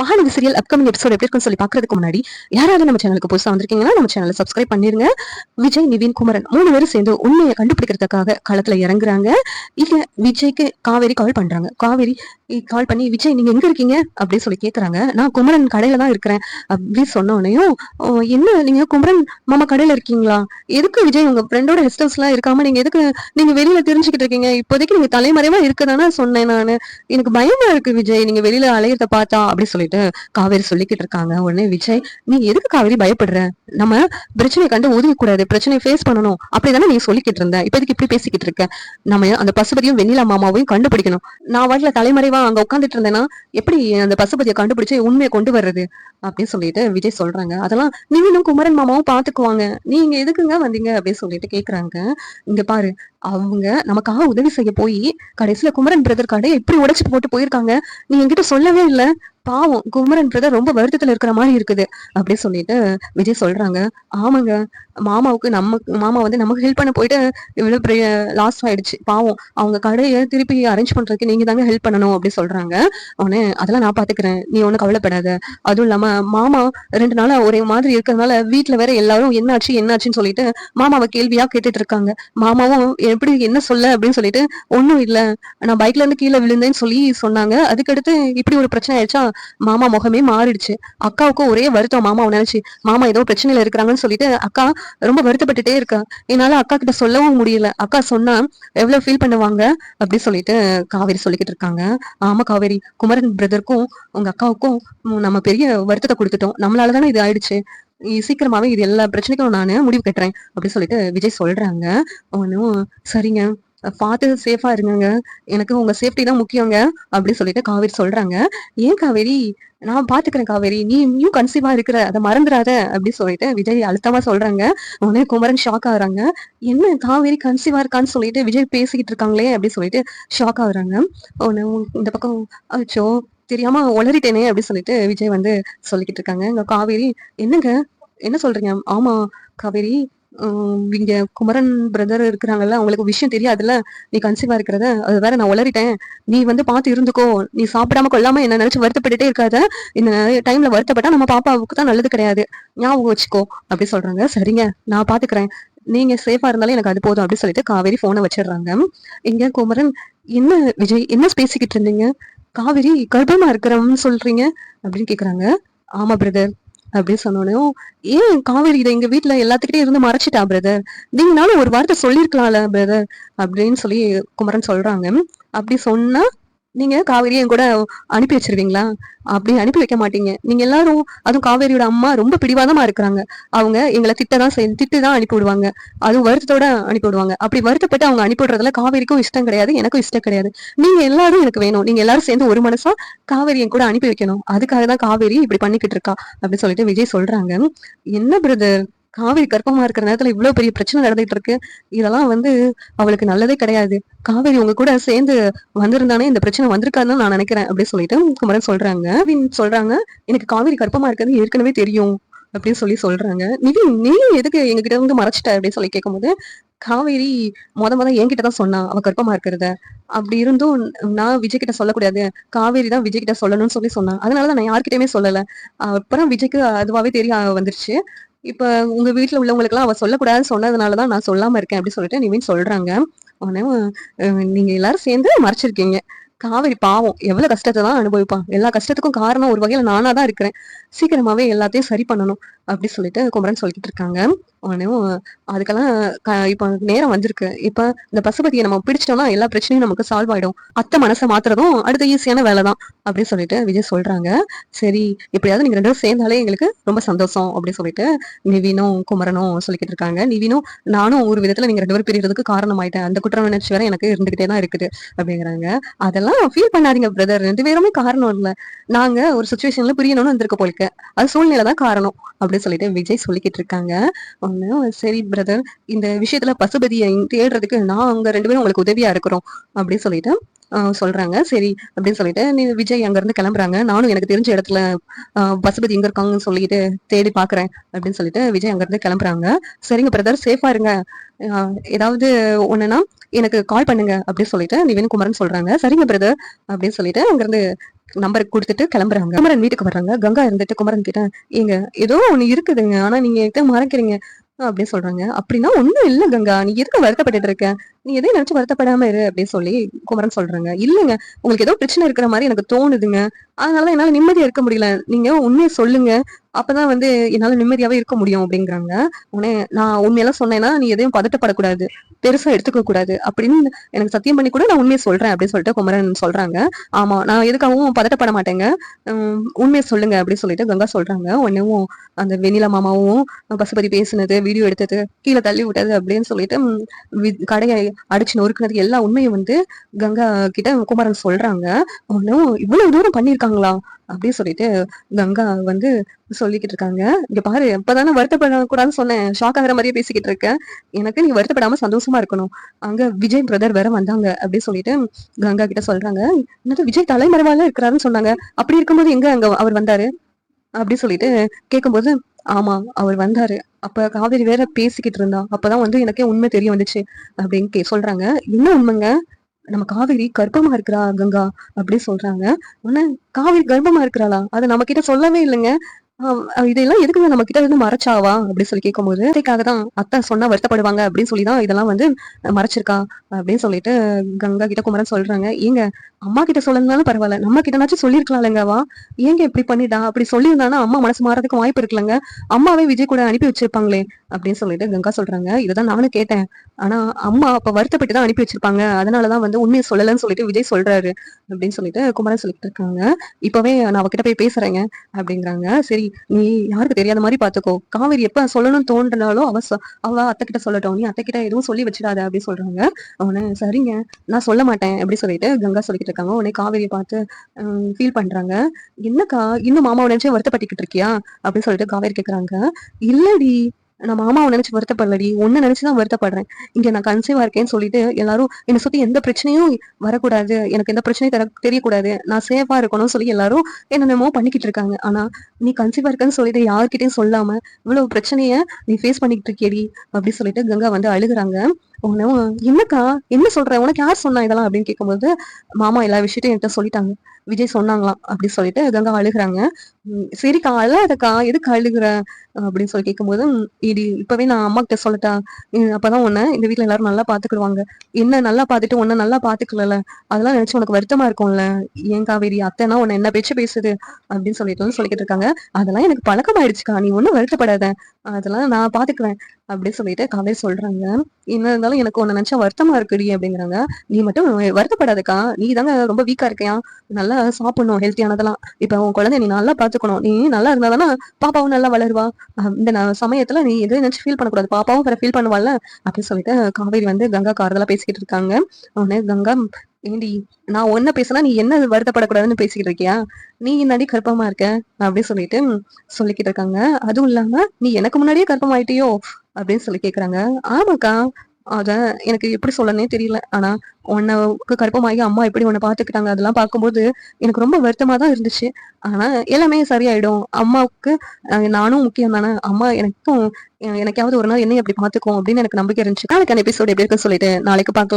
Mahanadi serial upcoming episode எப்படி இருக்குன்னு சொல்லி பாக்குறதுக்கு முன்னாடி யாராவது நம்ம சேனலுக்கு புதுசா வந்திருக்கீங்கன்னா நம்ம சேனலை சப்ஸ்கிரைப் பண்ணிருங்க. விஜய், நிவின், குமரன் 3 பேரும் சேர்ந்து உண்மையை கண்டுபிடிக்கிறதுக்காக களத்துல இறங்குறாங்க. இல்ல விஜய்க்கு காவேரி கால் பண்றாங்க. காவேரி கால் பண்ணி விஜய் நீங்க எங்க இருக்கீங்க அப்படின்னு சொல்லி கேக்குறாங்க. நான் குமரன் கடையில தான் இருக்கிறேன் அப்படின்னு சொன்ன உடனேயும் என்ன நீங்க குமரன் மாமா கடையில இருக்கீங்களா? எதுக்கு விஜய் உங்க ஃப்ரெண்டோட கெஸ்ட் ஹவுஸ் எல்லாம் இருக்காம நீங்க எதுக்கு நீங்க வெளியில தெரிஞ்சுக்கிட்டு இருக்கீங்க? இப்போதைக்கு நீங்க தலைமறைவா இருக்குதானே சொன்னேன் நானு. எனக்கு பயமா இருக்கு விஜய் நீங்க வெளியில அலையறத பார்த்தா அப்படி சொல்லிட்டு காவேரி சொல்லிக்கிட்டு இருக்காங்க. உடனே விஜய் நீ எதுக்கு காவேரி பயப்படுற? நம்ம பிரச்சனையை கண்டு ஒதுங்க கூடாது, பிரச்சனையை ஃபேஸ் பண்ணணும் அப்படிதானே நீ சொல்லிக்கிட்டு இருந்த. இப்போதைக்கு இப்படி பேசிக்கிட்டு இருக்க. நம்ம அந்த பசுபதியும் வெண்ணிலா மாமாவையும் கண்டுபிடிக்கணும். நான் வாட்டில தலைமறைவா அங்க உட்காந்துட்டு இருந்தேன்னா எப்படி அந்த பசுபதியை கண்டுபிடிச்சு உண்மையை கொண்டு வர்றது அப்படின்னு சொல்லிட்டு விஜய் சொல்றாங்க. அதெல்லாம் நீங்களும் குமரன் மாமாவும் பாத்துக்குவாங்க, நீங்க எதுக்குங்க வந்தீங்க அப்படின்னு சொல்லிட்டு கேக்குறாங்க. இங்க பாரு, அவங்க நமக்காக உதவி செய்ய போய் கடைசியில குமரன் பிரதர் கடையை இப்படி உடைச்சு போட்டு போயிருக்காங்க. நீ என்கிட்ட சொல்லவே இல்லை. பாவம் குமரன் பிரதர் ரொம்ப வருத்தத்துல இருக்கிற மாதிரி இருக்குது அப்படி சொல்லிட்டு விஜய் சொல்றாங்க. ஆமாங்க, மாமாவுக்கு மாமா வந்து நமக்கு ஹெல்ப் பண்ண போயிட்டு இவ்வளவு பெரிய லாஸ் ஆயிடுச்சு. பாவம் அவங்க கடையை திருப்பி அரேஞ்ச் பண்றதுக்கு நீங்க தாங்க ஹெல்ப் பண்ணணும் அப்படி சொல்றாங்க. அவனே அதெல்லாம் நான் பாத்துக்கிறேன், நீ ஒண்ணு கவலைப்படாத. அதுவும் இல்லாம மாமா 2 நாளா ஒரே மாதிரி இருக்கிறதுனால வீட்டுல வேற எல்லாரும் என்னாச்சுன்னு சொல்லிட்டு மாமாவை கேள்வியா கேட்டுட்டு இருக்காங்க. மாமாவும் எப்படி என்ன சொல்ல அப்படின்னு சொல்லிட்டு ஒண்ணும் இல்ல, நான் பைக்ல இருந்து கீழே விழுந்தேன்னு சொல்லி சொன்னாங்க. அதுக்கடுத்து இப்படி ஒரு பிரச்சனை ஆயிடுச்சா, மாமா முகமே மாறிடுச்சு. அக்காவுக்கும் ஒரே வருத்தம் மாமாவை நினைச்சு. மாமா ஏதோ பிரச்சனையில இருக்கிறாங்கன்னு சொல்லிட்டு அக்கா ரொம்ப வருத்தப்பட்டுட்டே இருக்கா. என்னால அக்கா கிட்ட சொல்லவும் முடியல. அக்கா சொன்னா எவ்வளவு ஃபீல் பண்ணுவாங்க அப்படி சொல்லிட்டு காவேரி சொல்லிக்கிட்டு இருக்காங்க. ஆமா காவேரி, குமரன் பிரதருக்கும் உங்க அக்காவுக்கும் நம்ம பெரிய வருத்தத்தை கொடுத்துட்டோம். நம்மளாலதானே இது ஆயிடுச்சு. சீக்கிரமாவே இது எல்லா பிரச்சனைக்கும் நானு முடிவு கட்டுறேன் அப்படின்னு சொல்லிட்டு விஜய் சொல்றாங்க. ஒன்னும் சரிங்க, பார்த்து சேஃபா இருங்க, எனக்கு உங்க சேஃப்டி தான் முக்கியங்க அப்படின்னு சொல்லிட்டு காவேரி சொல்றாங்க. ஏன் காவேரி, நான் பாத்துக்கிறேன் காவேரி, நீயும் கன்சீவா இருக்கிற, அதை மறந்துடாத அப்படின்னு சொல்லிட்டு விஜய் அழுத்தமா சொல்றாங்க. உடனே குமரன் ஷாக் ஆகுறாங்க. என்ன காவேரி கன்சீவா இருக்கான்னு சொல்லிட்டு விஜய் பேசிக்கிட்டு இருக்காங்களே அப்படின்னு சொல்லிட்டு ஷாக் ஆகுறாங்க. உடனே இந்த பக்கம் அச்சோ தெரியாம உளறிட்டேனே அப்படின்னு சொல்லிட்டு விஜய் வந்து சொல்லிக்கிட்டு இருக்காங்க. இங்க காவேரி என்னங்க என்ன சொல்றீங்க? ஆமா காவேரி, இங்க குமரன் பிரதர் இருக்கிறாங்கல்ல, அவங்களுக்கு விஷயம் தெரியாதுல்ல நீ கன்சீவா இருக்கிறத. அது வேற நான் உளறிட்டேன். நீ வந்து பார்த்து இருந்துக்கோ, நீ சாப்பிடாம கொள்ளாம என்ன நினைச்சு வருத்தப்பட்டுட்டே இருக்காத. இந்த டைம்ல வருத்தப்பட்டா நம்ம பாப்பாவுக்கு தான் நல்லது கிடையாது, ஞாபகம் வச்சுக்கோ அப்படி சொல்றாங்க. சரிங்க, நான் பாத்துக்கிறேன், நீங்க சேஃபா இருந்தாலும் எனக்கு அது போதும் அப்படி சொல்லிட்டு காவேரி போனை வச்சிடுறாங்க. இங்க குமரன் என்ன விஜய் என்ன பேசிக்கிட்டு இருந்தீங்க? காவேரி கர்ப்பமா இருக்கிறவன்னு சொல்றீங்க அப்படின்னு கேக்குறாங்க. ஆமா பிரதர் அப்படின்னு சொன்னோடனே ஏன் காவேரி இதை எங்க வீட்டுல எல்லாத்துக்கிட்டே இருந்து மறைச்சிட்டா பிரதர்? நீங்கனாலும் ஒரு வார்த்தை சொல்லிருக்கலாம்ல பிரதர் அப்படின்னு சொல்லி குமரன் சொல்றாங்க. அப்படி சொன்னா நீங்க காவேரி என் கூட அனுப்பி வச்சிருவீங்களா? அப்படி அனுப்பி வைக்க மாட்டீங்க. நீங்க எல்லாரும், அதுவும் காவேரியோட அம்மா ரொம்ப பிடிவாதமா இருக்கிறாங்க. அவங்க எங்களை திட்டு தான் அனுப்பி விடுவாங்க. அதுவும் வருத்தத்தோட அனுப்பி விடுவாங்க. அப்படி வருத்தப்பட்டு அவங்க அனுப்பி விடுறதுல காவேரிக்கும் இஷ்டம் கிடையாது, எனக்கும் இஷ்டம் கிடையாது. நீங்க எல்லாரும் எனக்கு வேணும், நீங்க எல்லாரும் சேர்ந்து ஒரு மனசா காவேரி என் கூட அனுப்பி வைக்கணும். அதுக்காக தான் காவேரி இப்படி பண்ணிக்கிட்டு இருக்கா அப்படின்னு சொல்லிட்டு விஜய் சொல்றாங்க. என்ன பிரதர், காவேரி கர்ப்பமா இருக்கிற நேரத்துல இவ்வளவு பெரிய பிரச்சனை நடந்துட்டு இருக்கு. இதெல்லாம் வந்து அவளுக்கு நல்லதே கிடையாது. காவேரி உங்க கூட சேர்ந்து வந்திருந்தானே இந்த பிரச்சனை வந்திருக்காதுன்னு நான் நினைக்கிறேன் அப்படின்னு சொல்லிட்டு குமரன் சொல்றாங்க. சொல்றாங்க எனக்கு காவேரி கர்ப்பமா இருக்கிறது ஏற்கனவே தெரியும் அப்படின்னு சொல்லி சொல்றாங்க. நீ எதுக்கு எங்ககிட்ட வந்து மறைச்சிட்ட அப்படின்னு சொல்லி கேட்கும்போது காவேரி மொத என்கிட்டதான் சொன்னா அவ கர்ப்பமா இருக்கிறத. அப்படி இருந்தும் நான் விஜய் கிட்ட சொல்லக்கூடாது, காவேரி தான் விஜய் கிட்ட சொல்லணும்னு சொல்லி சொன்னான். அதனாலதான் நான் யார்கிட்டயுமே சொல்லல. அப்புறம் விஜய்க்கு அதுவாவே தெரிய வந்துருச்சு. இப்ப உங்க வீட்டுல உள்ளவங்களுக்கு எல்லாம் அவ சொல்லக்கூடாதுன்னு சொன்னதுனாலதான் நான் சொல்லாம இருக்கேன் அப்படின்னு சொல்லிட்டு நிவின் சொல்றாங்க. உடனே நீங்க எல்லாரும் சேர்ந்து மறைச்சிருக்கீங்க. காவேரி பாவம் எவ்வளவு கஷ்டத்தை தான் அனுபவிப்பான். எல்லா கஷ்டத்துக்கும் காரணம் ஒரு வகையில நானா தான் இருக்கிறேன். சீக்கிரமாவே எல்லாத்தையும் சரி பண்ணணும் அப்படி சொல்லிட்டு குமரன் சொல்லிட்டு இருக்காங்க. உடனே அதுக்கெல்லாம் இப்ப நேரம் வந்திருக்கு. இப்ப இந்த பசுபதியை நம்ம பிடிச்சிட்டோம்னா எல்லா பிரச்சனையும் நமக்கு சால்வ் ஆயிடும். அத்தை மனசை மாத்துறதும் அடுத்த ஈஸியான வேலைதான் அப்படின்னு சொல்லிட்டு விஜய் சொல்றாங்க. சரி, எப்படியாவது நீங்க 2 பேரும் சேர்ந்தாலே எங்களுக்கு ரொம்ப சந்தோஷம் அப்படின்னு சொல்லிட்டு நிவினும் குமரனும் சொல்லிக்கிட்டு இருக்காங்க. நிவினும் நானும் ஒரு விதத்துல நீங்க 2 பேரும் பிரியறதுக்கு காரணம் ஆயிட்டேன், அந்த குற்ற உணர்ச்சி வேற எனக்கு இருந்துகிட்டே தான் இருக்குது அப்படிங்கிறாங்க. அதெல்லாம் ஃபீல் பண்ணாதீங்க பிரதர், 2 பேருமே காரணம் இல்ல, நாங்க ஒரு சுச்சுவேஷன்ல பிரியணும்னு வந்திருக்க போலிக்க, அது சூழ்நிலை தான் காரணம் அப்படின்னு சொல்லிட்டு விஜய் சொல்லிக்கிட்டு இருக்காங்க. சரி பிரதர், இந்த விஷயத்துல பசுபதியை தேடுறதுக்கு நான் அவங்க 2 பேரும் உங்களுக்கு உதவியா இருக்கிறோம் அப்படின்னு சொல்லிட்டு சொல்றாங்க. சரி அப்படின்னு சொல்லிட்டு விஜய் அங்க இருந்து கிளம்புறாங்க. நானும் எனக்கு தெரிஞ்ச இடத்துல பசுபதி எங்க இருக்காங்கன்னு சொல்லிட்டு தேடி பாக்குறேன் அப்படின்னு சொல்லிட்டு விஜய் அங்க இருந்து கிளம்புறாங்க. சரிங்க பிரதர், சேஃபா இருங்க, ஏதாவது ஒண்ணுன்னா எனக்கு கால் பண்ணுங்க அப்படின்னு சொல்லிட்டு நிவின் குமரன் சொல்றாங்க. சரிங்க பிரதர் அப்படின்னு சொல்லிட்டு அங்க இருந்து நம்பருக்கு கொடுத்துட்டு கிளம்புறாங்க. குமரன் வீட்டுக்கு வர்றாங்க. கங்கா இருந்துட்டு குமரன் கிட்ட, ஏங்க ஏதோ ஒண்ணு இருக்குதுங்க, ஆனா நீங்க என்கிட்ட மறைக்கிறீங்க அப்படின்னு சொல்றாங்க. அப்படின்னா ஒண்ணும் இல்ல கங்கா, நீ எதுக்கு வருத்தப்பட்டு இருக்க, நீ எதையும் நினைச்சு வருத்தப்படாம இரு அப்படின்னு சொல்லி குமரன் சொல்றாங்க. இல்லங்க, உங்களுக்கு ஏதோ பிரச்சனை இருக்கிற மாதிரி எனக்கு தோணுதுங்க, அதனாலதான் என்னால நிம்மதியா இருக்க முடியல, நீங்க உண்மையை சொல்லுங்க, அப்பதான் என்னால நிம்மதியாவே இருக்க முடியும் அப்படிங்கிறாங்க. உடனே நான் உண்மையெல்லாம் சொன்னேன்னா நீ எதையும் பதட்டப்படக்கூடாது, பெருசா எடுத்துக்க கூடாது அப்படின்னு எனக்கு சத்தியம் பண்ணி கூட நான் உண்மையை சொல்றேன் அப்படின்னு சொல்லிட்டு குமரன் சொல்றாங்க. ஆமா, நான் எதுக்காகவும் பதட்டப்பட மாட்டேங்க, உண்மையை சொல்லுங்க அப்படின்னு சொல்லிட்டு கங்கா சொல்றாங்க. உடனேவும் அந்த வெண்ணிலா மாமாவும் பசுபதி பேசுனது, வீடியோ எடுத்தது, கீழே தள்ளி விட்டது அப்படின்னு சொல்லிட்டு கடையை அடிச்சு நொறுக்குனது எல்லா உண்மையும் கங்கா கிட்ட குமரன் சொல்றாங்க. உடனே இவ்வளவு தூரம் பண்ணிருக்காங்களா அப்படின்னு சொல்லிட்டு கங்கா சொல்லிக்கிட்டு இருக்காங்க. இங்க பாரு, இப்பதானே வருத்தப்படக்கூடாதுன்னு சொன்னேன், ஷாக் ஆகிற மாதிரியே பேசிக்கிட்டு இருக்கேன், எனக்கு நீ வருத்தப்படாம சந்தோஷமா இருக்கணும், அங்க விஜய் பிரதர் வேற வந்தாங்க அப்படின்னு சொல்லிட்டு கங்கா கிட்ட சொல்றாங்க. என்னது விஜய் தலைமறைவால இருக்கிறாருன்னு சொன்னாங்க, அப்படி இருக்கும்போது எங்க அங்க அவர் வந்தாரு அப்படி சொல்லிட்டு கேட்கும்போது, ஆமா அவர் வந்தாரு, அப்ப காவேரி வேற பேசிக்கிட்டு இருந்தா, அப்பதான் எனக்கே உண்மை தெரிய வந்துச்சு அப்படின்னு சொல்றாங்க. என்ன உண்மைங்க, நம்ம காவேரி கர்ப்பமா இருக்கிறா கங்கா அப்படி சொல்றாங்க. உடனே காவேரி கர்ப்பமா இருக்கிறாளா, அது நம்ம கிட்ட சொல்லவே இல்லைங்க, இதெல்லாம் எதுக்குங்க நம்ம கிட்ட இருந்து மறைச்சாவா அப்படின்னு சொல்லி கேட்கும்போது, அதுக்காக தான் அத்தை சொன்னா வருத்தப்படுவாங்க அப்படின்னு சொல்லிதான் இதெல்லாம் மறைச்சிருக்கா அப்படின்னு சொல்லிட்டு கங்கா கிட்ட குமரன் சொல்றாங்க. ஏங்க, அம்மா கிட்ட சொல்லணும்னாலும் பரவாயில்ல, நம்ம கிட்டனாச்சும் சொல்லிருக்கலாம்லங்கவா, ஏங்க இப்படி பண்ணிட்டா, அப்படி சொல்லியிருந்தானா அம்மா மனசு மாறதுக்கு வாய்ப்பு இருக்குல்லங்க, அம்மாவே விஜய் கூட அனுப்பி வச்சிருப்பாங்களே அப்படின்னு சொல்லிட்டு கங்கா சொல்றாங்க. இதுதான் நானும் கேட்டேன், ஆனா அம்மா அப்ப வருத்தப்பட்டு தான் அனுப்பி வச்சிருப்பாங்க, அதனாலதான் உண்மையை சொல்லலன்னு சொல்லிட்டு விஜய் சொல்றாரு அப்படின்னு சொல்லிட்டு குமரன் சொல்லிட்டு இருக்காங்க. இப்பவே நான் அவகிட்ட போய் பேசுறேங்க அப்படிங்கிறாங்க. சரி, நீ யாருக்கு தெரியாத மாதிரி பாத்துக்கோ, காவேரி எப்ப சொல்லணும்னு தோன்றினாலும் அவ அத்தை கிட்ட சொல்லட்டும், நீ அத்தை கிட்ட எதுவும் சொல்லி வச்சிடாத அப்படின்னு சொல்றாங்க. அவனு சரிங்க நான் சொல்ல மாட்டேன் அப்படி சொல்லிட்டு கங்கா சொல்லிட்டு இருக்காங்க. உடனே காவேரியை பார்த்து ஃபீல் பண்றாங்க. என்னக்கா இன்னும் மாமாவை நினைச்சே வருத்தப்பட்டுக்கிட்டு இருக்கியா அப்படின்னு சொல்லிட்டு காவேரி கேக்குறாங்க. இல்லடி, நான் மாமாவை நினைச்சு வருத்தப்படலடி, ஒன்னு நினைச்சுதான் வருத்தப்படுறேன், இங்க நான் கன்சீவா இருக்கேன்னு சொல்லிட்டு எல்லாரும் என்னை சுத்தி எந்த பிரச்சனையும் வரக்கூடாது, எனக்கு எந்த பிரச்சனையும் தெரியக்கூடாது, நான் சேஃபா இருக்கணும்னு சொல்லி எல்லாரும் என்னென்னமோ பண்ணிக்கிட்டு இருக்காங்க. ஆனா நீ கன்சீவா இருக்கன்னு சொல்லிட்டு யார்கிட்டயும் சொல்லாம இவ்வளவு பிரச்சனைய நீ ஃபேஸ் பண்ணிக்கிட்டு இருக்கியடி அப்படி சொல்லிட்டு கங்கா அழுகுறாங்க. என்னக்கா என்ன சொல்ற, உனக்கு யார் சொன்னா இதெல்லாம் அப்படின்னு கேட்கும்போது, மாமா எல்லா விஷயத்தையும் என்கிட்ட சொல்லிட்டாங்க, விஜய் சொன்னாங்களாம் அப்படி சொல்லிட்டு கங்கா அழுகுறாங்க. சரிக்கா அழாதக்கா, எதுக்கு அழுகுற அப்படின்னு சொல்லி கேட்கும்போது, இடி இப்பவே நான் அம்மா கிட்ட சொல்லட்டா, அப்பதான் உன்னை இந்த வீட்டுல எல்லாரும் நல்லா பாத்துக்கிடுவாங்க, என்ன நல்லா பாத்துட்டு உன்னை நல்லா பாத்துக்கல, அதெல்லாம் நினைச்சு உனக்கு வருத்தமா இருக்கும்ல, ஏன் காவேரி அத்தைனா உன்னை என்ன பேச்சு பேசுது அப்படின்னு சொல்லிக்கிட்டு இருக்காங்க. அதெல்லாம் எனக்கு பழக்கமாயிடுச்சுக்கா, நீ ஒன்னும் வருத்தப்படாத, அதெல்லாம் நான் பாத்துக்குவேன் அப்படின்னு சொல்லிட்டு காவேரி சொல்றாங்க. என்ன இருந்தாலும் எனக்கு உன்னை நினைச்சா வருத்தமா இருக்குடி அப்படிங்கிறாங்க. நீ மட்டும் வருத்தப்படாதக்கா, நீ தாங்க ரொம்ப வீக்கா இருக்கியா, நல்லா சாப்பிடணும் ஹெல்த்தியானதெல்லாம், இப்ப உன் குழந்தை நீ நல்லா பாத்துக்கணும், நீ நல்லா இருந்தாதானே பாப்பாவும் நல்லா வளருவா, இந்த சமயத்துல நீ எதுவும் நினைச்சு ஃபீல் பண்ணக்கூடாது, பாப்பாவும் ஃபீல் பண்ணுவாள்ல அப்படின்னு சொல்லிட்டு காவேரி கங்கா காரதெல்லாம் பேசிக்கிட்டு இருக்காங்க. உடனே கங்கா, ஏண்டி நான் ஒன்ன பேசினா நீ என்ன வருத்தப்படக்கூடாதுன்னு பேசிக்கிட்டு இருக்கியா, நீ இன்னாடி கர்ப்பமா இருக்க அப்படின்னு சொல்லிட்டு சொல்லிக்கிட்டு இருக்காங்க. அதுவும் இல்லாம நீ எனக்கு முன்னாடியே கர்ப்பமாயிட்டியோ அப்படின்னு சொல்லி கேக்குறாங்க. ஆமாக்கா, அத எனக்கு எப்படி சொல்லனே தெரியல, ஆனா உன்னைக்கு கர்ப்பமாகி அம்மா எப்படி உன்னை பாத்துக்கிட்டாங்க அதெல்லாம் பார்க்கும்போது எனக்கு ரொம்ப வருத்தமா தான் இருந்துச்சு, ஆனா எல்லாமே சரியாயிடும், அம்மாவுக்கு நானும் முக்கியம் தானே, அம்மா எனக்காவது ஒரு நாள் என்னையும் அப்படி பாத்துக்கும் அப்படின்னு எனக்கு நம்பிக்கை இருந்துச்சு. நாளைக்கு எபிசோட் எப்படி இருக்குன்னு சொல்லிட்டு நாளைக்கு பார்க்கலாம்.